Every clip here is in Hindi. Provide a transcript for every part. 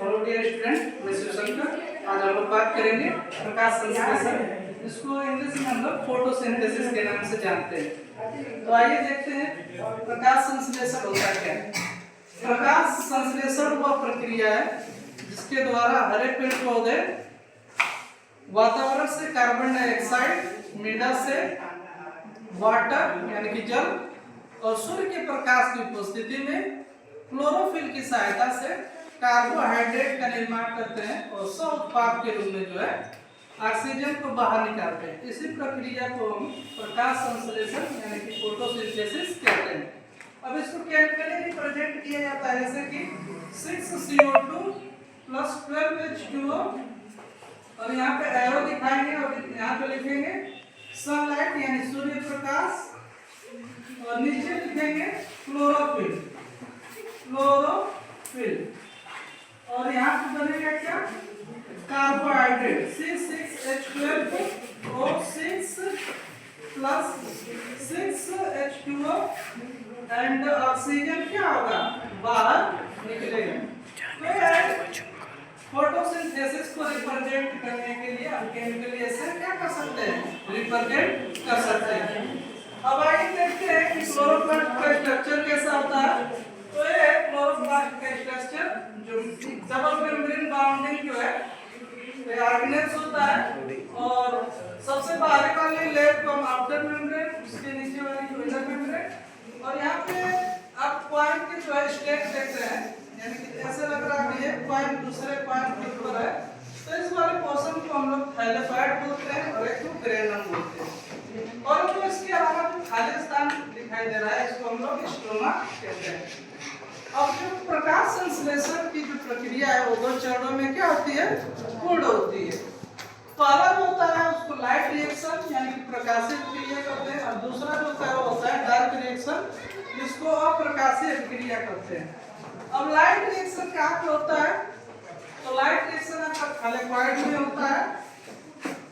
हेलो डियर स्टूडेंट, मैं शिवशंकर। आज हम लोग बात करेंगे प्रकाश संश्लेषण। इसको इंग्लिश में हम लोग फोटोसिंथेसिस के नाम से जानते हैं। तो आइए देखते हैं प्रकाश संश्लेषण होता क्या है। प्रकाश संश्लेषण वह प्रक्रिया है जिसके द्वारा हरे पेड़ पौधे वातावरण से कार्बन डाइऑक्साइड, मृदा से वाटर यानी कि जल और सूर्य के प्रकाश की उपस्थिति में क्लोरोफिल की सहायता से कार्बोहाइड्रेट का निर्माण करते हैं और सह उत्पाद के रूप में जो है ऑक्सीजन को बाहर निकालते हैं। इसी प्रक्रिया को हम प्रकाश संश्लेषण यानी कि फोटोसिंथेसिस कहते हैं। अब इसको केमिकली रिप्रेजेंट किया जाता है जैसे कि 6CO2 + 12H2O और यहाँ पे एरो दिखाएंगे और यहाँ पे लिखेंगे सनलाइट यानी सूर्य प्रकाश और नीचे लिखेंगे क्लोरोफिल और यहाँ पे बनेगा क्या carbohydrate C6H12O6 + 6H2O and oxygen क्या होगा बाहर निकलेगा। तो फोटोसिंथेसिस को रिप्रेजेंट करने के लिए हम केमिकली ऐसे क्या कर सकते हैं, रिप्रेजेंट कर सकते हैं। अब आइए देखते हैं कि क्लोरोप्लास्ट का स्ट्रक्चर कैसा होता है। तो ये क्लोरोप्लास्ट का स्ट्रक्चर जो डबल मेम्ब्रेन बाउंडिंग जो है ये ऑर्गेनेल्स होता है और सबसे बाहरी वाली लेयर को हम आउटर मेम्ब्रेन, उसके नीचे वाली को इनर मेम्ब्रेन और यहाँ पे आप पॉइंट के जो है स्टेट देख रहे हैं यानी कि ऐसा लग रहा है कि एक पॉइंट दूसरे पॉइंट के ऊपर है। तो इस वाले पोर्शन को हम लोग थैलेपॉइड बोलते हैं और एक को ग्रेनम बोलते हैं। और जो इसके अलावा जो खाली स्थान दिखाई दे रहा है इसको हम लोग स्ट्रोमा कहते हैं। अब जो प्रकाश संश्लेषण की जो प्रक्रिया है वो 2 चरणों में क्या होती है, पूर्ण होती है। पहला जो होता है उसको लाइट रिएक्शन यानी कि प्रकाशीय क्रिया कहते हैं और दूसरा जो होता है वो होता है डार्क रिएक्शन जिसको अप्रकाशीय क्रिया कहते हैं। अब लाइट रिएक्शन क्या होता है, तो लाइट रिएक्शन आपका थैलेपॉइड में होता है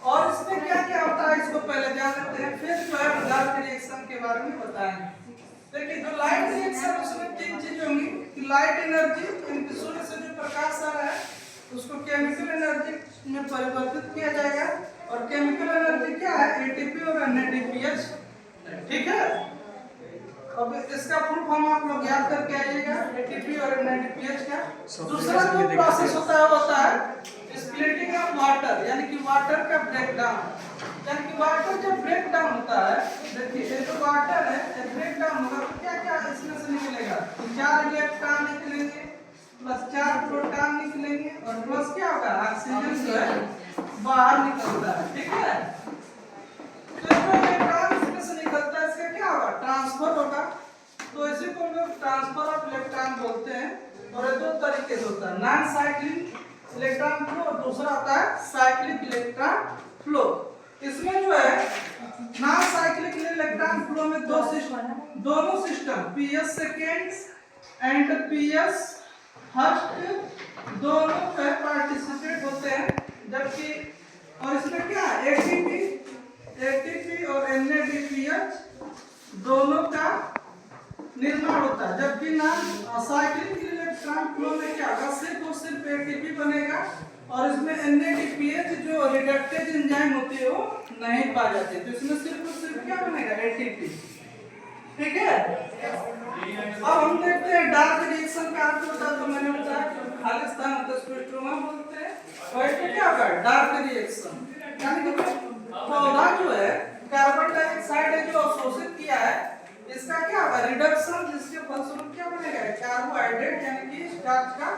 और इसमें क्या क्या होता है इसको पहले जान लेते हैं, फिर जो है डार्क रिएक्शन के बारे में बताएंगे। देखिए जो लाइट रिएक्शन उसमें 3 चीजें होंगी कि लाइट एनर्जी यानी कि सूर्य से जो प्रकाश आ रहा है उसको केमिकल एनर्जी में परिवर्तित किया जाएगा और केमिकल एनर्जी क्या है ATP और NADPH, ठीक है। अब इसका फुल फॉर्म आप लोग याद करके आइएगा ATP और NADPH का। दूसरा जो प्रोसेस होता है स्प्लिटिंग ऑफ वाटर यानी कि वाटर का ब्रेकडाउन यानी कि वाटर जब ब्रेक डाउन होता है, देखिए ये जो वाटर है ये ब्रेक डाउन होगा तो क्या क्या इसमें से निकलेगा, 4 इलेक्ट्रॉन निकलेंगे प्लस 4 प्रोटॉन निकलेंगे और प्लस क्या होगा ऑक्सीजन जो है बाहर निकलता है, ठीक है। तो जो इलेक्ट्रॉन इसमें से निकलता है इसका क्या होगा ट्रांसफर होगा। तो इसी को हम लोग ट्रांसफर ऑफ इलेक्ट्रॉन बोलते हैं और ये 2 तरीके से होता है, नॉन साइक्लिक इलेक्ट्रॉन फ्लो और दूसरा होता है साइक्लिक इलेक्ट्रॉन फ्लो। इसमें जो है नॉन साइक्लिक इलेक्ट्रॉन फ्लो में दोनों system PS second and PS first दोनों पे पार्टिसिपेट होते हैं, जबकि और इसमें क्या ATP और NADPH दोनों का निर्माण होता है। जबकि नॉन साइक्लिक इलेक्ट्रॉन फ्लो में क्या होगा सिर्फ ATP बनेगा और इसमें NADPH जो रिडक्टेज एंजाइम होती है वो नहीं पाई जाती, तो इसमें सिर्फ क्या बनेगा ATP, ठीक है। अब हम देखते हैं डार्क रिएक्शन का अर्थ होता है, तो मैंने बताया कि खाली स्थान होता है उसको स्ट्रोमा बोलते हैं और इसमें क्या होगा डार्क रिएक्शन यानी कि पौधा जो है कार्बन डाइऑक्साइड है जो अवशोषित किया है इसका क्या होगा रिडक्शन, जिसके फलस्वरूप क्या बनेगा कार्बोहाइड्रेट यानी कि स्टार्च का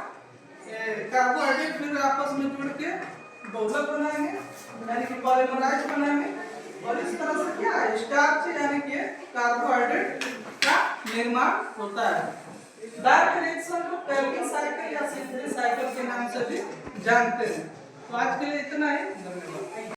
कार्बोहाइड्रेट फिर आपस में जुड़ के बहुलक बनाएंगे यानी कि पॉलीमराइज बनाएंगे और इस तरह से क्या है स्टार्च यानी कि कार्बोहाइड्रेट का निर्माण होता है। डार्क रिएक्शन को कैल्विन साइकिल या सिंथेसिस साइकिल के नाम से भी जानते हैं। तो आज के लिए इतना ही, धन्यवाद।